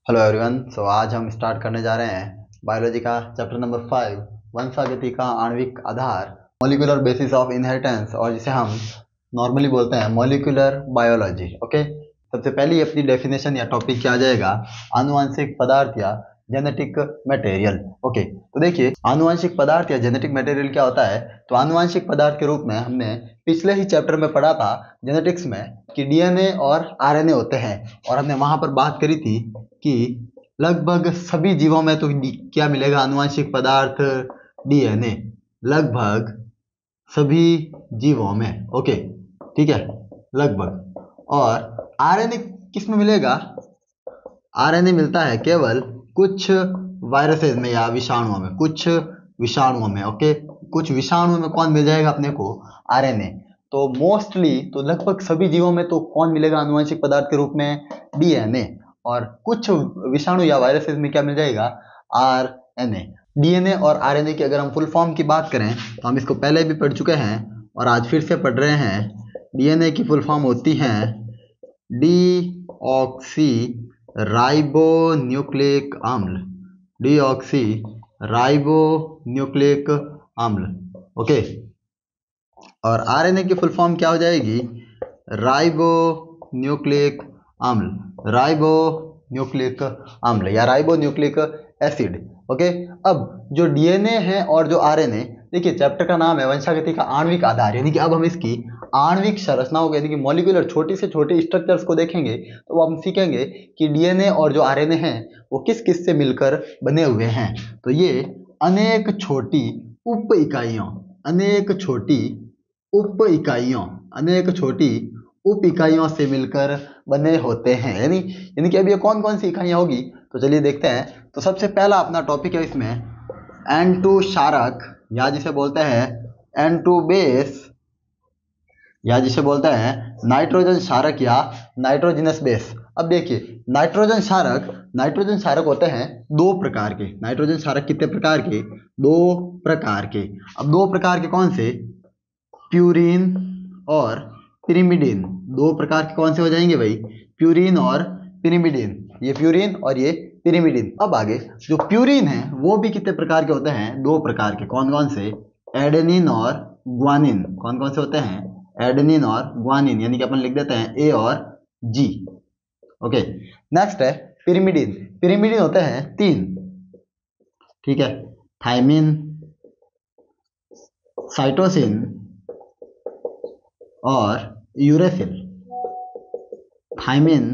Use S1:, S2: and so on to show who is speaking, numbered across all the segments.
S1: Hello everyone. आज हम start करने जा रहे हैं बायोलॉजी का चैप्टर नंबर 5, वंशागति का आणविक आधार, मॉलिक्यूलर बेसिस ऑफ इनहेरिटेंस, और जिसे हम नॉर्मली बोलते हैं मॉलिक्यूलर बायोलॉजी। ओके, सबसे पहली अपनी डेफिनेशन या टॉपिक क्या आ जाएगा, आनुवंशिक पदार्थ या जेनेटिक मटेरियल। ओके, तो देखिए आनुवंशिक पदार्थ या जेनेटिक मटेरियल क्या होता है। तो आनुवंशिक पदार्थ के रूप में हमने पिछले ही चैप्टर में पढ़ा था जेनेटिक्स में कि डीएनए और आरएनए होते हैं, और हमने वहां पर बात करी थी कि लगभग सभी जीवों में तो क्या मिलेगा, आनुवंशिक पदार्थ डीएनए, लगभग सभी जीवों में। ओके, ठीक है, लगभग। और आरएनए किस में मिलेगा, आरएनए मिलता है केवल कुछ वायरसेस में या विषाणुओं में, कुछ विषाणुओं में। ओके, कुछ विषाणुओं में कौन मिल जाएगा अपने को, आरएनए। तो मोस्टली तो लगभग सभी जीवों में तो कौन मिलेगा आनुवंशिक पदार्थ के रूप में, डीएनए। और कुछ विषाणु या वायरसेस में क्या मिल जाएगा, आरएनए। डीएनए और आरएनए की अगर हम फुल फॉर्म की बात करें तो हम इसको पहले भी पढ़ चुके हैं और आज फिर से पढ़ रहे हैं। डीएनए की फुल फॉर्म होती है डीऑक्सी राइबो न्यूक्लिक अम्ल, डीऑक्सी राइबो न्यूक्लिक अम्ल। ओके, और आरएनए की फुल फॉर्म क्या हो जाएगी, राइबो न्यूक्लिक अम्ल, राइबो न्यूक्लिक अम्ल या राइबो न्यूक्लिक एसिड। ओके, अब जो डीएनए है और जो आरएनए, देखिए चैप्टर का नाम है वंशागति का आणविक आधार, यानी कि अब हम इसकी आणविक संरचनाओं को, यानी कि मॉलिक्यूलर छोटी से छोटी स्ट्रक्चर्स को देखेंगे। तो हम सीखेंगे कि डीएनए और जो आरएनए हैं वो किस किस से मिलकर बने हुए हैं। तो ये अनेक छोटी उप इकाइयों, अनेक छोटी उप इकाइयों, अनेक छोटी उप इकाइयों से मिलकर बने होते हैं। यानी यानी कि अब ये कौन कौन सी इकाइयां होगी, तो चलिए देखते हैं। तो सबसे पहला अपना टॉपिक है इसमें N2 क्षारक, या जिसे बोलते हैं N2 बेस, या जिसे बोलते हैं नाइट्रोजन क्षारक या नाइट्रोजनस बेस। अब देखिए नाइट्रोजन क्षारक होते हैं दो प्रकार के। नाइट्रोजन क्षारक कितने प्रकार के, दो प्रकार के। अब दो प्रकार के कौन से, प्यूरीन और पिरिमिडीन। दो प्रकार के कौन से हो जाएंगे भाई, प्यूरीन और पिरिमिडीन, ये प्यूरीन और ये पिरिमिडीन। अब आगे जो प्यूरीन है वो भी कितने प्रकार के होते हैं, दो प्रकार के। कौन कौन से, एडेनिन और ग्वानिन। कौन कौन से होते हैं, एडेनिन और ग्वानिन, यानी कि अपन लिख देते हैं ए और जी। ओके, नेक्स्ट है पिरिमिडीन। पिरिमिडीन होते हैं तीन, ठीक है, थायमिन, साइटोसिन और यूरेसिल। थायमिन,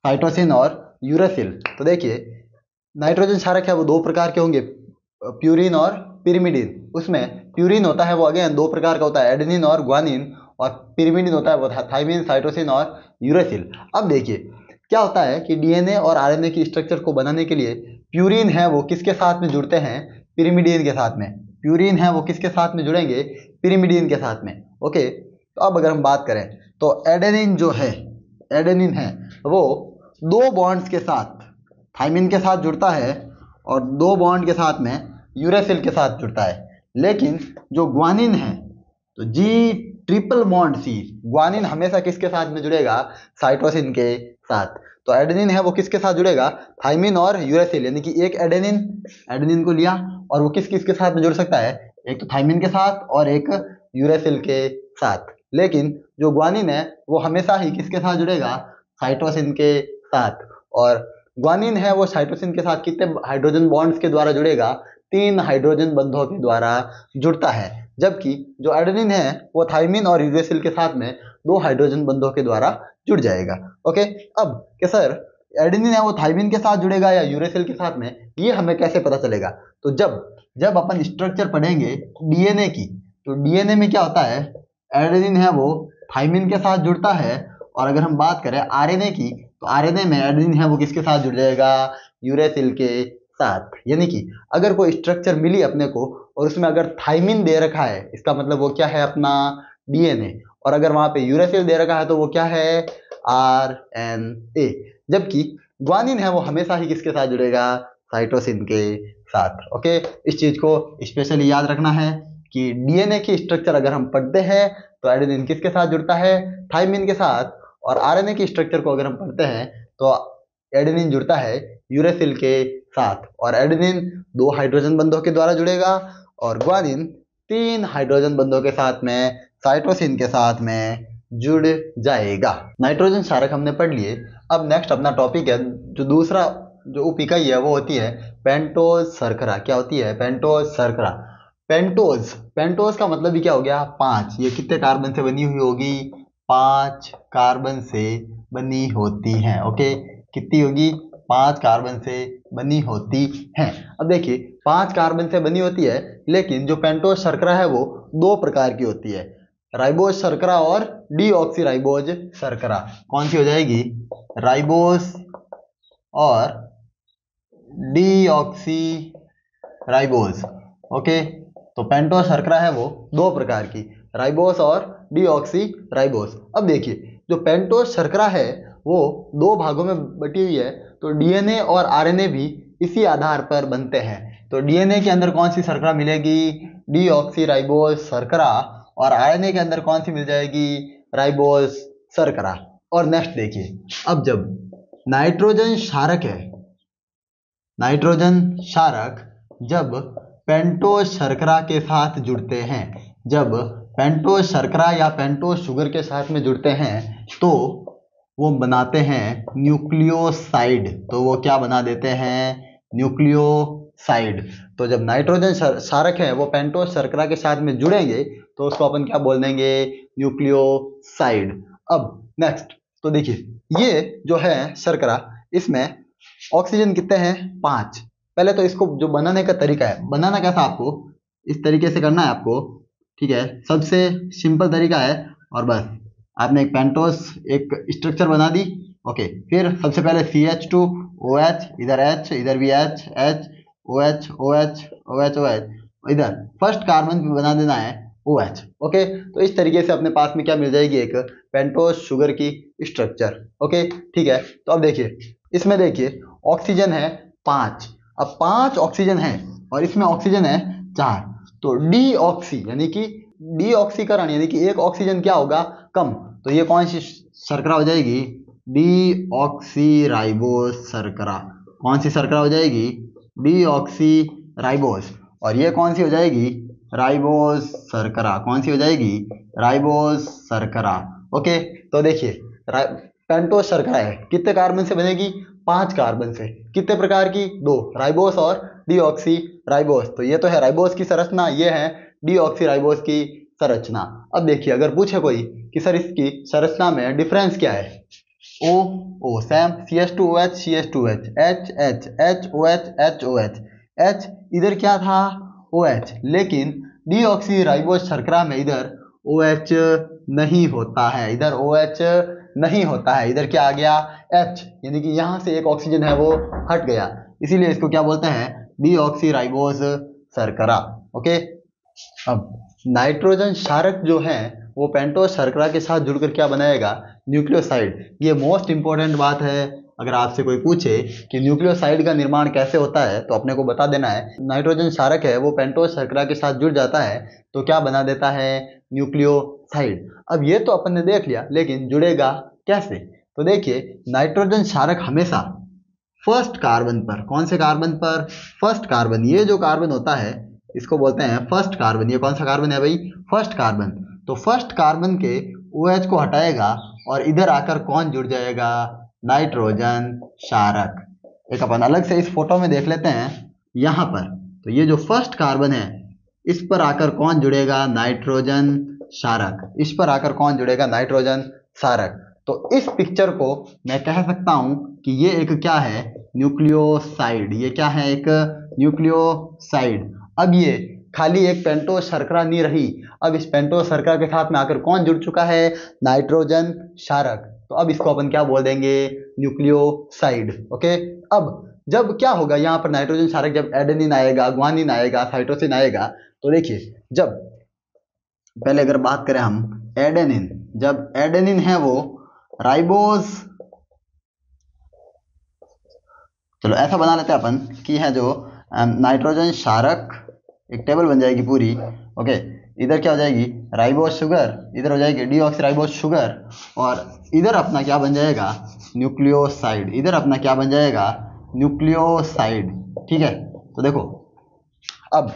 S1: साइटोसिन और यूरेसिल। तो देखिए नाइट्रोजन क्षारक है वो दो प्रकार के होंगे, प्यूरीन और पिरिमिडीन। उसमें प्यूरीन होता है वो अगेन दो प्रकार का होता है, एडेनिन और ग्वानिन, और पिरिमिडीन होता है वो थायमिन, साइटोसिन और यूरेसिल। अब देखिए क्या होता है कि डीएनए और आरएनए की स्ट्रक्चर को बनाने के लिए प्यूरीन है वो किसके साथ में जुड़ते हैं, पिरिमिडीन के साथ में। प्यूरीन है वो किसके साथ में जुड़ेंगे, पिरिमिडीन के साथ में। ओके, तो अब अगर हम बात करें तो एडेनिन जो है, एडेनिन है वो दो बॉन्ड्स के साथ थायमिन के साथ जुड़ता है और दो बॉन्ड के साथ में यूरेसिल के साथ जुड़ता है। लेकिन जो ग्वानिन है तो जी ट्रिपल बॉन्ड सी, ग्वानिन हमेशा किसके साथ में जुड़ेगा, साइटोसिन के साथ। तो एडेनिन है वो किसके साथ जुड़ेगा, थायमिन और यूरेसिल, यानी कि एक एडेनिन, एडेनिन को लिया और वो किस किस के साथ में जुड़ सकता है, एक तो थायमिन के साथ और एक यूरेसिल के साथ। लेकिन जो ग्वानिन है वो हमेशा ही किसके साथ जुड़ेगा, साइटोसिन के साथ। और ग्वानिन है वो साइटोसिन के साथ कितने हाइड्रोजन बॉन्ड्स के द्वारा जुड़ेगा, तीन हाइड्रोजन बंधों के द्वारा जुड़ता है। जबकि जो एडेनिन है वो थायमिन और यूरेसिल के साथ में दो हाइड्रोजन बंधों के द्वारा जुड़ जाएगा। ओके, अब कि सर एडेनिन है वो थायमिन के साथ जुड़ेगा या यूरेसिल के साथ में, ये हमें कैसे पता चलेगा। तो जब अपन स्ट्रक्चर पढ़ेंगे डीएनए की, तो डीएनए में क्या होता है, एडेनिन है वो थायमिन के साथ जुड़ता है। और अगर हम बात करें आरएनए की, तो आरएनए में एडेनिन है वो किसके साथ जुड़ जाएगा, यूरेसिल के साथ। यानी कि अगर कोई स्ट्रक्चर मिली अपने को और उसमें अगर थायमिन दे रखा है, इसका मतलब वो क्या है, अपना डीएनए। और अगर वहां पे यूरेसिल दे रखा है तो वो क्या है, आरएनए। जबकि ग्वानिन है वो हमेशा ही किसके साथ जुड़ेगा, साइटोसिन के साथ। ओके, इस चीज को स्पेशली याद रखना है कि डीएनए की स्ट्रक्चर अगर हम पढ़ते हैं तो एडेनिन किसके साथ जुड़ता है, थायमिन के साथ। और आरएनए की स्ट्रक्चर को अगर हम पढ़ते हैं तो एडेनिन जुड़ता है यूरेसिल के साथ, और एडेनिन 2 हाइड्रोजन बंधों के द्वारा जुड़ेगा और गुआनिन 3 हाइड्रोजन बंधों के साथ में साइटोसिन के साथ में जुड़ जाएगा। नाइट्रोजन क्षारक हमने पढ़ लिए। अब नेक्स्ट अपना टॉपिक है जो दूसरा जो उप इकाई है वो होती है पेंटोज शर्करा। क्या होती है? पेंटोज शर्करा। पेंटोज का मतलब ही क्या हो गया? 5। ये कितने कार्बन से बनी हुई होगी? 5 कार्बन से बनी होती है। ओके, कितनी होगी? 5 कार्बन से बनी होती है। अब देखिए 5 कार्बन से बनी होती है, लेकिन जो पेंटोज शर्करा है वो 2 प्रकार की होती है, राइबोज शर्करा और डीऑक्सी राइबोज शर्करा। कौन सी हो जाएगी? राइबोज और डीऑक्सी राइबोज। ओके, तो पेंटोज शर्करा है वो 2 प्रकार की, राइबोस और डीऑक्सी राइबोस। अब देखिए जो पेंटोज शर्करा है वो 2 भागों में बटी हुई है, तो डीएनए और आरएनए भी इसी आधार पर बनते हैं। तो डीएनए के अंदर कौन सी शर्करा मिलेगी? डीऑक्सी राइबोज शर्करा। और आरएनए के अंदर कौन सी मिल जाएगी? राइबोज शर्करा। और नेक्स्ट देखिए, अब जब नाइट्रोजन क्षारक है, नाइट्रोजन क्षारक जब पेंटोज शर्करा के साथ जुड़ते हैं, जब पेंटोज शर्करा या पेंटोज शुगर के साथ में जुड़ते हैं तो वो बनाते हैं न्यूक्लियोसाइड। तो वो क्या बना देते हैं? न्यूक्लियोसाइड। तो जब नाइट्रोजन क्षारक है वो पेंटोज शर्करा के साथ में जुड़ेंगे तो उसको अपन क्या बोल देंगे? न्यूक्लियोसाइड। अब नेक्स्ट तो देखिए ये जो है शर्करा, इसमें ऑक्सीजन कितने हैं? 5। पहले तो इसको जो बनाने का तरीका है, बनाना कैसा आपको इस तरीके से करना है आपको, ठीक है? सबसे सिंपल तरीका है, और बस आपने एक पेंटोज एक स्ट्रक्चर बना दी। ओके, फिर सबसे पहले CH2OH, इधर H, इधर भी H, OH, OH, OH, OH, इधर फर्स्ट कार्बन भी बना देना है OH। ओके, तो इस तरीके से अपने पास में क्या मिल जाएगी? एक पेंटोज शुगर की स्ट्रक्चर। ओके, ठीक है। तो अब देखिए इसमें देखिए ऑक्सीजन है 5। अब 5 ऑक्सीजन है और इसमें ऑक्सीजन है 4, तो डीऑक्सी यानी कि डीऑक्सीकरण यानी कि एक ऑक्सीजन क्या होगा? कम। तो ये कौन सी शर्करा हो जाएगी? डीऑक्सी राइबोज शर्करा। कौन सी शर्करा हो जाएगी? Deoxy ribose. और ये कौन सी हो जाएगी? राइबोज शर्करा। कौन सी हो जाएगी? राइबोज शर्करा। ओके, तो देखिए पेंटोज शर्करा है, कितने कार्बन से बनेगी? 5 कार्बन से। कितने प्रकार की? 2, राइबोस और डीऑक्सी राइबोस। तो ये तो है राइबोस की संरचना, ये है डीऑक्सी राइबोस की संरचना। अब देखिए अगर पूछे कोई कि सर इसकी संरचना में डिफरेंस क्या है? O same, CH2OH CH2OH, H HOH HOH, H इधर क्या था? OH, लेकिन डीऑक्सी राइबोस शर्करा में इधर OH नहीं होता है, इधर OH नहीं होता है, इधर क्या आ गया? H, यानी कि यहाँ से एक ऑक्सीजन है वो हट गया, इसीलिए इसको क्या बोलते हैं? डीऑक्सी राइबोस शर्करा। ओके, अब नाइट्रोजन क्षारक जो है वो पेंटोज शर्करा के साथ जुड़कर क्या बनाएगा? न्यूक्लियोसाइड। ये मोस्ट इंपॉर्टेंट बात है, अगर आपसे कोई पूछे कि न्यूक्लियोसाइड का निर्माण कैसे होता है तो अपने को बता देना है नाइट्रोजन क्षारक है वो पेंटोज शर्करा के साथ जुड़ जाता है तो क्या बना देता है? न्यूक्लियोसाइड। अब ये तो अपन ने देख लिया, लेकिन जुड़ेगा कैसे? तो देखिए नाइट्रोजन क्षारक हमेशा फर्स्ट कार्बन पर, कौन से कार्बन पर? First carbon. ये जो कार्बन होता है इसको बोलते हैं फर्स्ट कार्बन। ये कौन सा कार्बन है भाई? First carbon. तो फर्स्ट कार्बन के OH को हटाएगा और इधर आकर कौन जुड़ जाएगा? नाइट्रोजन क्षारक। एक अपन अलग से इस फोटो में देख लेते हैं यहाँ पर। तो ये जो फर्स्ट कार्बन है इस पर आकर कौन जुड़ेगा? नाइट्रोजन क्षारक। इस पर आकर कौन जुड़ेगा? नाइट्रोजन क्षारक। तो इस पिक्चर को मैं कह सकता हूं कि ये एक क्या है? न्यूक्लियोसाइड। ये क्या है? एक न्यूक्लियोसाइड। अब ये खाली एक पेंटोज शर्करा नहीं रही, अब इस पेंटोज शर्करा के साथ में आकर कौन जुड़ चुका है? नाइट्रोजन क्षारक। तो अब इसको अपन क्या बोल देंगे? न्यूक्लियोसाइड। ओके, अब जब क्या होगा यहाँ पर नाइट्रोजन क्षारक, जब एडेनिन आएगा, ग्वानिन आएगा, साइटोसिन आएगा, तो देखिए जब पहले अगर बात करें हम एडेनिन, जब एडेनिन है वो राइबोज, चलो ऐसा बना लेते हैं अपन कि है जो नाइट्रोजन क्षारक, एक टेबल बन जाएगी पूरी। ओके, इधर क्या हो जाएगी? राइबोज शुगर, इधर हो जाएगी डीऑक्सी राइबोज शुगर, और इधर अपना क्या बन जाएगा? न्यूक्लियोसाइड, इधर अपना क्या बन जाएगा, न्यूक्लियोसाइड। ठीक है, तो देखो अब,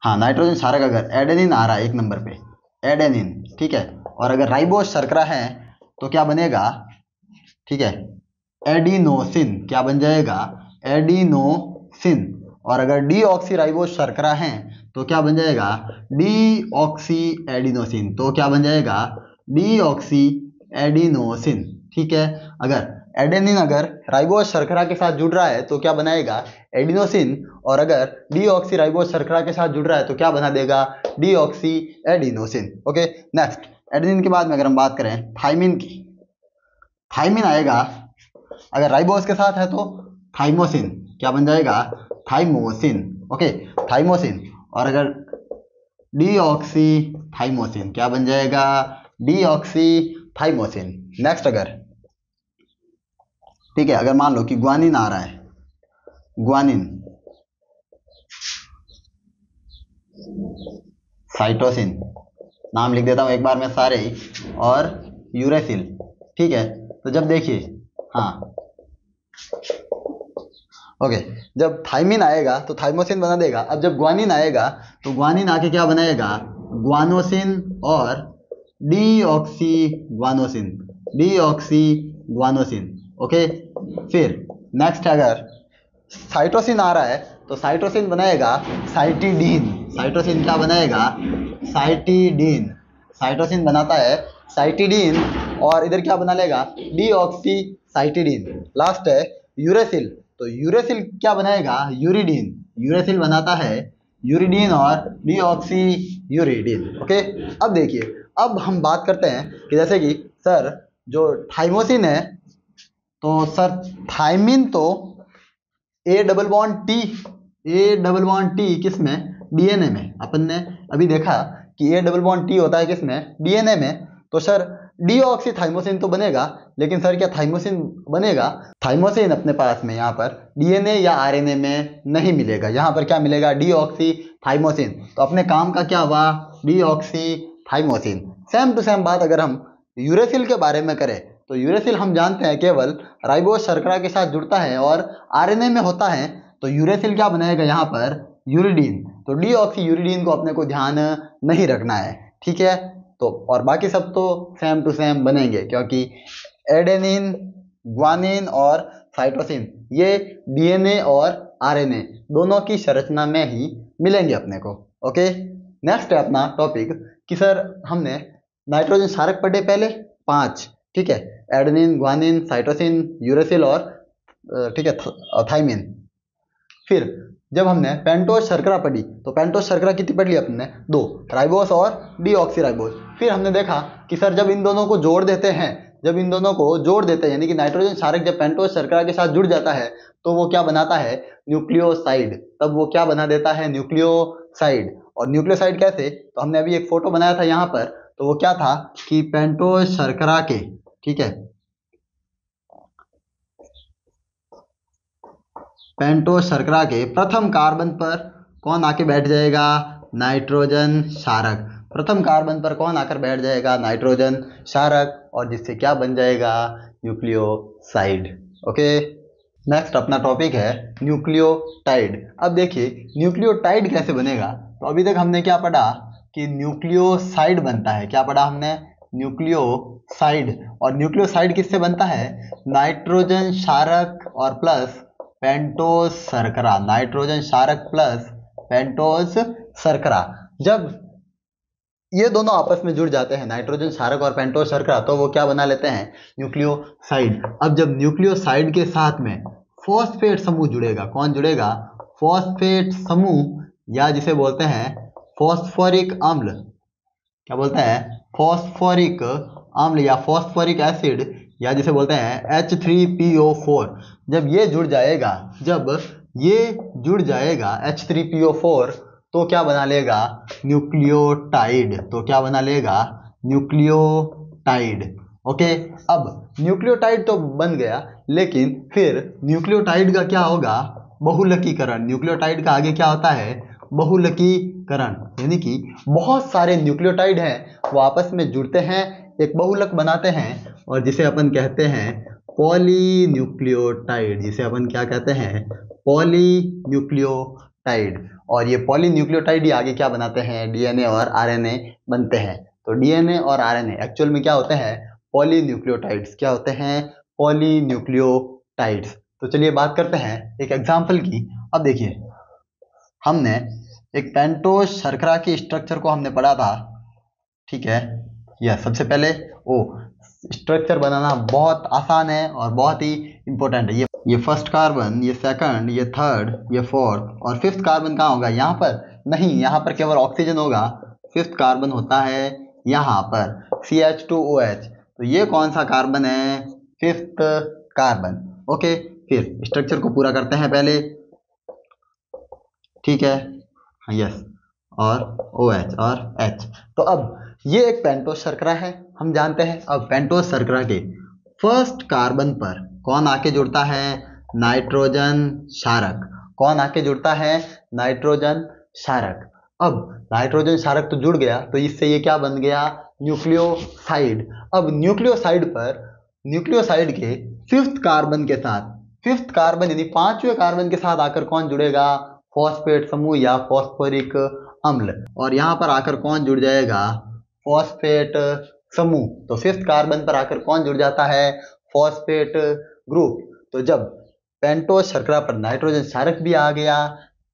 S1: हाँ नाइट्रोजन क्षारक अगर एडेनिन आ रहा है 1 नंबर पे, एडेनिन, ठीक है, और अगर राइबोस शर्करा है तो क्या बनेगा, ठीक है, एडिनोसिन, क्या बन जाएगा, एडिनोसिन। और अगर डीऑक्सी राइबोस शर्करा है तो क्या बन जाएगा, डीऑक्सी एडिनोसिन, तो क्या बन जाएगा, डीऑक्सी एडिनोसिन। ठीक है, अगर एडेनिन अगर राइबोस शर्करा के साथ जुड़ रहा है तो क्या बनाएगा, एडिनोसिन, और अगर डीऑक्सी राइबोस शर्करा के साथ जुड़ रहा है तो क्या बना देगा, deoxy adenosine. Okay, next adenine के बाद में अगर हम बात करें थाइमिन की, थाइमिन आएगा अगर राइबोस के साथ है तो थाइमोसिन, क्या बन जाएगा, थाइमोसिन। ओके, थाइमोसिन, और अगर डीऑक्सी थाइमोसिन, क्या बन जाएगा, डीऑक्सी थाइमोसिन। नेक्स्ट अगर, ठीक है, अगर मान लो कि ग्वानिन आ रहा है, ग्वानिन, साइटोसिन, नाम लिख देता हूं एक बार में सारे ही, और यूरेसिल। ठीक है, तो जब देखिए, हाँ ओके, जब थाइमिन आएगा तो थाइमोसिन बना देगा। अब जब ग्वानिन आएगा तो ग्वानिन आके क्या बनाएगा, ग्वानोसिन और deoxy guanosine, deoxy guanosine. Okay, फिर नेक्स्ट अगर साइटोसिन आ रहा है तो साइटोसिन बनाएगा साइटिडीन, साइटोसिन क्या बनाएगा, साइटिडीन, साइटोसिन बनाता है साइटिडीन, और इधर क्या बना लेगा, डीऑक्सी साइटिडीन। लास्ट है यूरेसिल, तो यूरेसिल क्या बनाएगा, यूरिडीन, यूरेसिल बनाता है यूरिडीन और डीऑक्सी यूरिडीन। ओके, अब देखिए, अब हम बात करते हैं कि जैसे कि सर जो थाइमोसिन है, तो सर थाइमिन तो A double Bond tea, A double Bond tea किस में, डीएनए में। अपन ने अभी देखा कि ए डबल बॉन्ड टी होता है किस में, डीएनए में। तो सर डीऑक्सी थाइमोसिन तो बनेगा, लेकिन सर क्या थाइमोसिन बनेगा, थाइमोसिन अपने पास में यहाँ पर डीएनए या आरएनए में नहीं मिलेगा, यहाँ पर क्या मिलेगा, डीऑक्सी थाइमोसिन। तो अपने काम का क्या हुआ, deoxy thymosin. Same to same बात अगर हम यूरेसिल के बारे में करें तो यूरेसिल हम जानते हैं केवल राइबोस शर्करा के साथ जुड़ता है और आरएनए में होता है। तो यूरेसिल क्या बनाएगा यहाँ पर, यूरिडीन। तो डीऑक्सी यूरिडीन को अपने को ध्यान नहीं रखना है। ठीक है, तो और बाकी सब तो सेम टू सेम बनेंगे, क्योंकि एडेनिन, ग्वानिन और साइटोसिन ये डीएनए और आरएनए दोनों की संरचना में ही मिलेंगे अपने को। ओके, नेक्स्ट है अपना टॉपिक कि सर हमने नाइट्रोजन क्षारक पढ़े पहले 5, ठीक है, एडेनिन, ग्वानिन, साइटोसिन, यूरेसिल और ठीक है थाइमिन। फिर जब हमने पेंटोस शर्करा पढ़ी तो पेंटोस शर्करा कितनी पढ़ ली अपने, 2, राइबोस और डीऑक्सी राइबोस। फिर हमने देखा कि सर जब इन दोनों को जोड़ देते हैं, जब इन दोनों को जोड़ देते हैं यानी कि नाइट्रोजन क्षारक जब पेंटोस शर्करा के साथ जुड़ जाता है तो वो क्या बनाता है, न्यूक्लियोसाइड। तब वो क्या बना देता है, न्यूक्लियोसाइड। और न्यूक्लियोसाइड कैसे, तो हमने अभी एक फोटो बनाया था यहाँ पर, तो वो क्या था कि पेंटोस शर्करा के, ठीक है, पेंटोस शर्करा के प्रथम कार्बन पर कौन आके बैठ जाएगा, नाइट्रोजन क्षारक। प्रथम कार्बन पर कौन आकर बैठ जाएगा, नाइट्रोजन क्षारक, और जिससे क्या बन जाएगा, न्यूक्लियोसाइड। ओके, नेक्स्ट अपना टॉपिक है न्यूक्लियोटाइड। अब देखिए न्यूक्लियोटाइड कैसे बनेगा, तो अभी तक हमने क्या पढ़ा कि न्यूक्लियोसाइड बनता है, क्या पढ़ा हमने, न्यूक्लियोसाइड। और न्यूक्लियोसाइड किससे बनता है, नाइट्रोजन क्षारक और प्लस पेंटोस शर्करा, नाइट्रोजन क्षारक प्लस पेंटोस शर्करा। जब ये दोनों आपस में जुड़ जाते हैं, नाइट्रोजन क्षारक और पेंटोस शर्करा, तो वो क्या बना लेते हैं, न्यूक्लियोसाइड। अब जब न्यूक्लियोसाइड के साथ में फॉस्फेट समूह जुड़ेगा, कौन जुड़ेगा, फॉस्फेट समूह, या जिसे बोलते हैं फॉस्फोरिक अम्ल, क्या बोलते हैं, फॉस्फोरिक अम्ल या फॉस्फोरिक एसिड, या जिसे बोलते हैं H3PO4। जब ये जुड़ जाएगा, जब ये जुड़ जाएगा H3PO4 तो क्या बना लेगा, न्यूक्लियोटाइड। तो क्या बना लेगा, न्यूक्लियोटाइड। ओके, अब न्यूक्लियोटाइड तो बन गया, लेकिन फिर न्यूक्लियोटाइड का क्या होगा, बहुलकीकरण। न्यूक्लियोटाइड का आगे क्या होता है, बहुलकीकरण, यानी कि बहुत सारे न्यूक्लियोटाइड हैं वो आपस में जुड़ते हैं, एक बहुलक बनाते हैं, और जिसे अपन कहते हैं पॉलीन्यूक्लियोटाइड, जिसे अपन क्या कहते हैं, पॉलीन्यूक्लियोटाइड। और ये पॉलीन्यूक्लियोटाइड ही आगे क्या बनाते हैं, डीएनए और आरएनए बनते हैं। तो डीएनए और आरएनए एक्चुअल में क्या होते हैं, पॉलीन्यूक्लियोटाइड्स। क्या होते हैं, पॉलीन्यूक्लियोटाइड्स। तो चलिए बात करते हैं एक एग्जाम्पल की। अब देखिए, हमने एक पेंटोज शर्करा की स्ट्रक्चर को हमने पढ़ा था, ठीक है। यह सबसे पहले स्ट्रक्चर बनाना बहुत आसान है और बहुत ही इंपॉर्टेंट है। ये फर्स्ट कार्बन, ये सेकंड, ये थर्ड, ये फोर्थ और फिफ्थ कार्बन कहाँ होगा, यहाँ पर नहीं, यहाँ पर केवल ऑक्सीजन होगा। फिफ्थ कार्बन होता है यहाँ पर CH2OH। तो ये कौन सा कार्बन है, फिफ्थ कार्बन। ओके, फिर स्ट्रक्चर को पूरा करते हैं पहले, ठीक है। यस, और OH और H। तो अब ये एक पेंटोज शर्करा है, हम जानते हैं। अब पेंटोज शर्करा के फर्स्ट कार्बन पर कौन आके जुड़ता है, नाइट्रोजन क्षारक। कौन आके जुड़ता है, नाइट्रोजन क्षारक। अब नाइट्रोजन क्षारक तो जुड़ गया, तो इससे ये क्या बन गया, न्यूक्लियोसाइड। अब न्यूक्लियोसाइड पर, न्यूक्लियोसाइड के फिफ्थ कार्बन के साथ, फिफ्थ कार्बन यानी पांचवें कार्बन के साथ आकर कौन जुड़ेगा, फॉस्फेट समूह या फॉस्फोरिक अम्ल। और यहाँ पर आकर कौन जुड़ जाएगा, फॉस्फेट समूह। तो फिफ्थ कार्बन पर आकर कौन जुड़ जाता है, फॉस्फेट ग्रुप। तो जब पेंटोज शर्करा पर नाइट्रोजन क्षारक भी आ गया,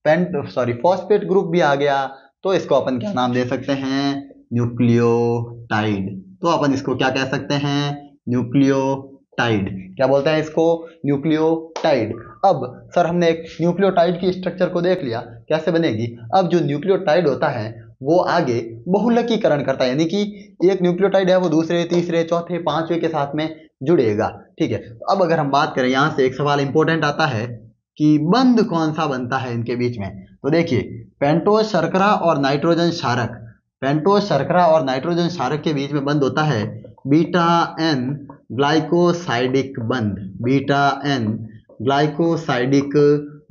S1: फॉस्फेट ग्रुप भी आ गया, तो इसको अपन क्या नाम दे सकते हैं, न्यूक्लियोटाइड। तो अपन इसको क्या कह सकते हैं, न्यूक्लियोटाइड। क्या बोलते हैं इसको, न्यूक्लियोटाइड। अब सर हमने एक न्यूक्लियोटाइड की स्ट्रक्चर को देख लिया, कैसे बनेगी। अब जो न्यूक्लियोटाइड होता है वो आगे बहुलकीकरण करता है, यानी कि एक न्यूक्लियोटाइड है वो दूसरे, तीसरे, चौथे, पांचवें के साथ में जुड़ेगा, ठीक है। तो अब अगर हम बात करें, यहाँ से एक सवाल इंपॉर्टेंट आता है कि बंध कौन सा बनता है इनके बीच में। तो देखिए, पेंटोज शर्करा और नाइट्रोजन क्षारक, पेंटोज शर्करा और नाइट्रोजन क्षारक के बीच में बंध होता है बीटा एन ग्लाइकोसाइडिक बंध। बीटा एन ग्लाइकोसाइडिक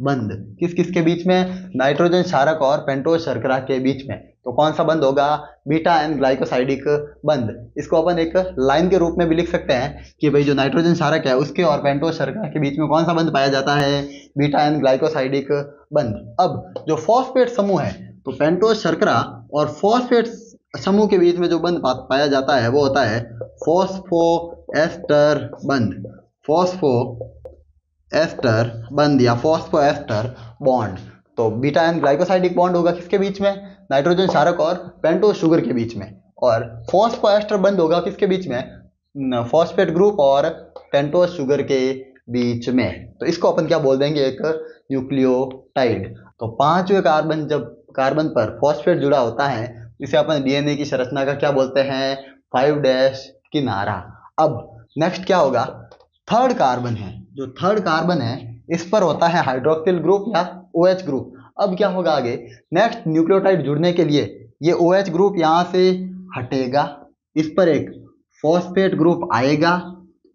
S1: बंध किस किस के बीच में, नाइट्रोजन क्षारक और पेंटोज शर्करा के बीच में। तो कौन सा बंध होगा, बीटा एन ग्लाइकोसाइडिक बंध। इसको अपन एक लाइन के रूप में भी लिख सकते हैं कि भाई जो नाइट्रोजन क्षारक है उसके और पेंटोज शर्करा के बीच में कौन सा बंध पाया जाता है, बीटा एन ग्लाइकोसाइडिक बंध। अब जो फॉस्फेट समूह है, तो पेंटोज शर्करा और फॉस्फेट समूह के बीच में जो बंध पाया जाता है वो होता है फॉस्फोएस्टर बंध। फॉस्फोएस्टर बंध या फॉस्फोएस्टर बॉन्ड। तो बीटा एन ग्लाइकोसाइडिक बॉन्ड होगा किसके बीच में, नाइट्रोजन क्षारक और पेंटोज शुगर के बीच में। और फॉस्फोएस्टर बंध होगा किसके बीच में, फॉस्फेट ग्रुप और पेंटोज शुगर के बीच में। तो इसको अपन क्या बोल देंगे, एक न्यूक्लियोटाइड। तो पांचवें कार्बन, जब कार्बन पर फॉस्फेट जुड़ा होता है, इसे अपन डीएनए की संरचना का क्या बोलते हैं, 5' किनारा। अब नेक्स्ट क्या होगा, थर्ड कार्बन है, जो थर्ड कार्बन है इस पर होता है हाइड्रोक्सिल ग्रुप या OH ग्रुप। अब क्या होगा आगे, नेक्स्ट न्यूक्लियोटाइड जुड़ने के लिए ये OH ग्रुप यहाँ से हटेगा, इस पर एक फॉस्फेट ग्रुप आएगा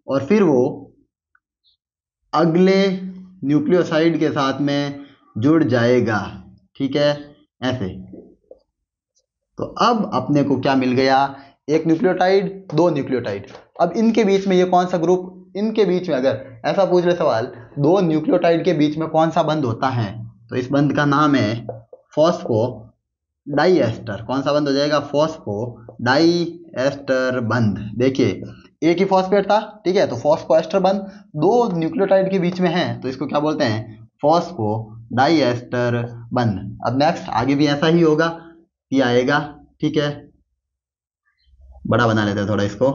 S1: और फिर वो अगले न्यूक्लियोसाइड के साथ में जुड़ जाएगा, ठीक है, ऐसे। तो अब अपने को क्या मिल गया, एक न्यूक्लियोटाइड, दो न्यूक्लियोटाइड। अब इनके बीच में ये कौन सा ग्रुप, इनके बीच में अगर ऐसा पूछ ले सवाल, दो न्यूक्लियोटाइड के बीच में कौन सा बंध होता है, तो इस बंध का नाम है फॉस्फो डाइएस्टर। कौन सा बंध हो जाएगा, फॉस्फो डाइएस्टर बंध। देखिए एक ही फॉस्फेट था, ठीक है, तो फॉस्फोएस्टर बंध दो न्यूक्लियोटाइड के बीच में है, तो इसको क्या बोलते हैं, फॉस्फो डाइएस्टर बंध। अब नेक्स्ट आगे भी ऐसा ही होगा, ये आएगा, ठीक है। बड़ा बना लेते हैं थोड़ा इसको,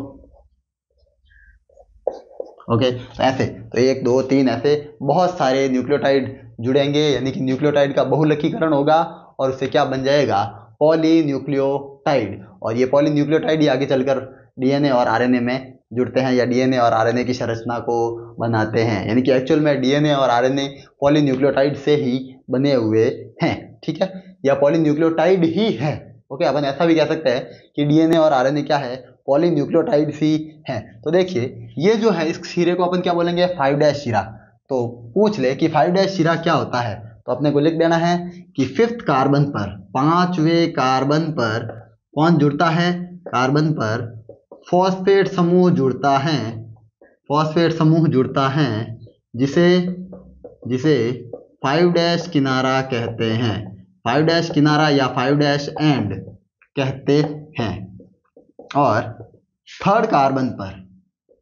S1: ओके। तो ऐसे, तो 1 2 3 ऐसे बहुत सारे न्यूक्लियोटाइड जुड़ेंगे, यानी कि न्यूक्लियोटाइड का बहुलकीकरण होगा और उससे क्या बन जाएगा, पॉलीन्यूक्लियोटाइड। और ये पॉलीन्यूक्लियोटाइड ही आगे चलकर डीएनए और आरएनए में जुड़ते हैं या डीएनए और आरएनए की संरचना को बनाते हैं, यानी कि एक्चुअल में डीएनए और आरएनए पॉलीन्यूक्लियोटाइड से ही बने हुए हैं, ठीक है, या पॉलीन्यूक्लियोटाइड ही है। ओके, अपन ऐसा भी कह सकते हैं कि डीएनए और आरएनए क्या है, पॉलीन्यूक्लियोटाइड ही है। तो देखिए ये जो है, इस सिरे को अपन क्या बोलेंगे, 5' सिरा। तो पूछ ले कि 5' सिरा क्या होता है, तो अपने को लिख देना है कि फिफ्थ कार्बन पर, पांचवें कार्बन पर कौन जुड़ता है, कार्बन पर फॉस्फेट समूह जुड़ता है, फॉस्फेट समूह जुड़ता है जिसे जिसे 5 डैश किनारा कहते हैं, 5 डैश किनारा या 5 डैश एंड कहते हैं। और थर्ड कार्बन पर,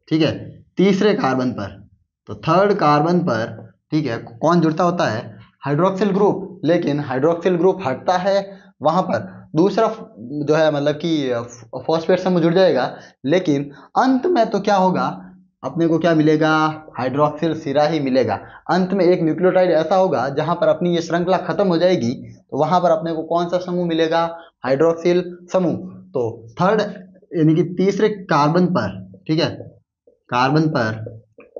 S1: ठीक है, तीसरे कार्बन पर, तो थर्ड कार्बन पर, ठीक है, कौन जुड़ता होता है? Hydroxyl group. लेकिन हाइड्रोक्सिल ग्रुप हटता है, वहां पर दूसरा जो है मतलब कि फॉस्फेट समूह जुड़ जाएगा, लेकिन अंत में तो क्या होगा, अपने को क्या मिलेगा? हाइड्रोक्सिल सिरा ही मिलेगा। अंत में एक न्यूक्लियोटाइड ऐसा होगा जहां पर अपनी ये श्रृंखला खत्म हो जाएगी, तो वहां पर अपने को कौन सा समूह मिलेगा? हाइड्रोक्सिल समूह। तो थर्ड यानी कि तीसरे कार्बन पर, ठीक है, कार्बन पर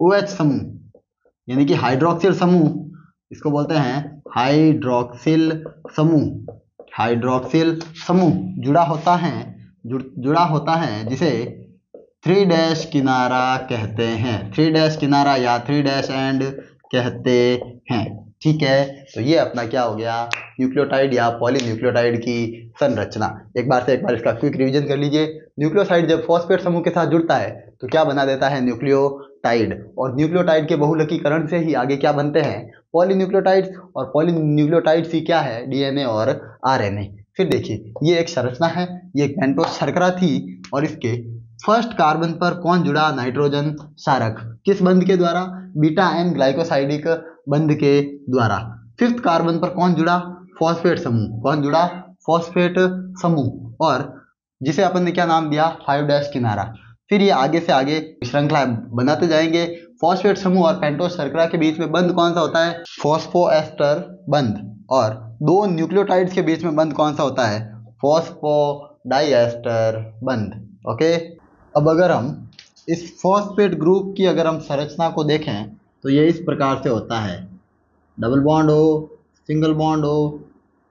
S1: OH समूह यानी कि हाइड्रोक्सिल समूह, इसको बोलते हैं हाइड्रोक्सिल समूह, हाइड्रोक्सिल समूह जुड़ा होता है, जुड़ा होता है जिसे 3 डैश किनारा कहते हैं, 3 डैश किनारा या 3 डैश एंड कहते हैं। ठीक है, तो ये अपना क्या हो गया? न्यूक्लियोटाइड या पॉलीन्यूक्लियोटाइड की संरचना। एक बार इसका क्विक रिवीजन कर लीजिए। न्यूक्लियोसाइड जब फॉस्फेट समूह के साथ जुड़ता है तो क्या बना देता है? न्यूक्लियोटाइड। और न्यूक्लियोटाइड के बहुलकीकरण से ही आगे क्या बनते हैं? पॉलीन्यूक्लियोटाइड्स। और पॉलीन्यूक्लियोटाइड्स ही क्या है? डीएनए और आरएनए। फिर देखिए, ये एक संरचना है, ये एक पेंटोस शर्करा थी, और इसके फर्स्ट कार्बन पर कौन जुड़ा? नाइट्रोजन क्षारक। किस बंध के द्वारा? बीटा एन ग्लाइकोसाइडिक बंध के द्वारा। फिफ्थ कार्बन पर कौन जुड़ा? फॉस्फेट समूह। कौन जुड़ा? फॉस्फेट समूह, और जिसे अपन ने क्या नाम दिया? 5 डैश किनारा। फिर ये आगे से आगे श्रृंखला बनाते जाएंगे। फॉस्फेट समूह और पेंटोस शर्करा के बीच में बंध कौन सा होता है? फॉस्फोएस्टर बंध। और दो न्यूक्लियोटाइड्स के बीच में बंध कौन सा होता है? फॉस्फोडाइएस्टर बंध। ओके, अब अगर हम इस फॉस्फेट ग्रुप की अगर हम संरचना को देखें तो ये इस प्रकार से होता है, डबल बॉन्ड हो, सिंगल बॉन्ड हो,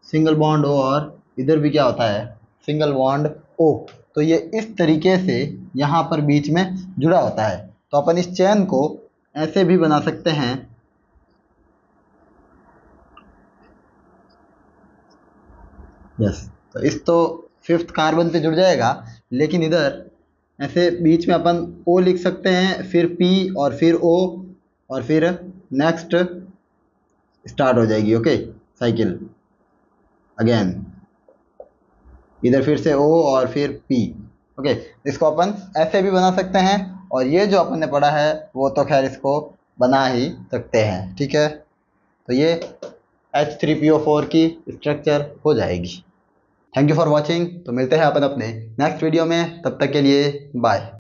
S1: सिंगल बॉन्ड हो, और इधर भी क्या होता है? Single bond O. तो ये इस तरीके से यहाँ पर बीच में जुड़ा होता है। तो अपन इस चेन को ऐसे भी बना सकते हैं, यस। तो इस तो फिफ्थ कार्बन पे जुड़ जाएगा, लेकिन इधर ऐसे बीच में अपन O लिख सकते हैं, फिर P और फिर O, और फिर नेक्स्ट स्टार्ट हो जाएगी। ओके, साइकिल अगेन, इधर फिर से O और फिर P। ओके, इसको अपन ऐसे भी बना सकते हैं, और ये जो अपन ने पढ़ा है वो तो खैर इसको बना ही सकते हैं। ठीक है, तो ये H3PO4 की स्ट्रक्चर हो जाएगी। Thank you for watching. तो मिलते हैं अपन अपने नेक्स्ट वीडियो में, तब तक के लिए बाय।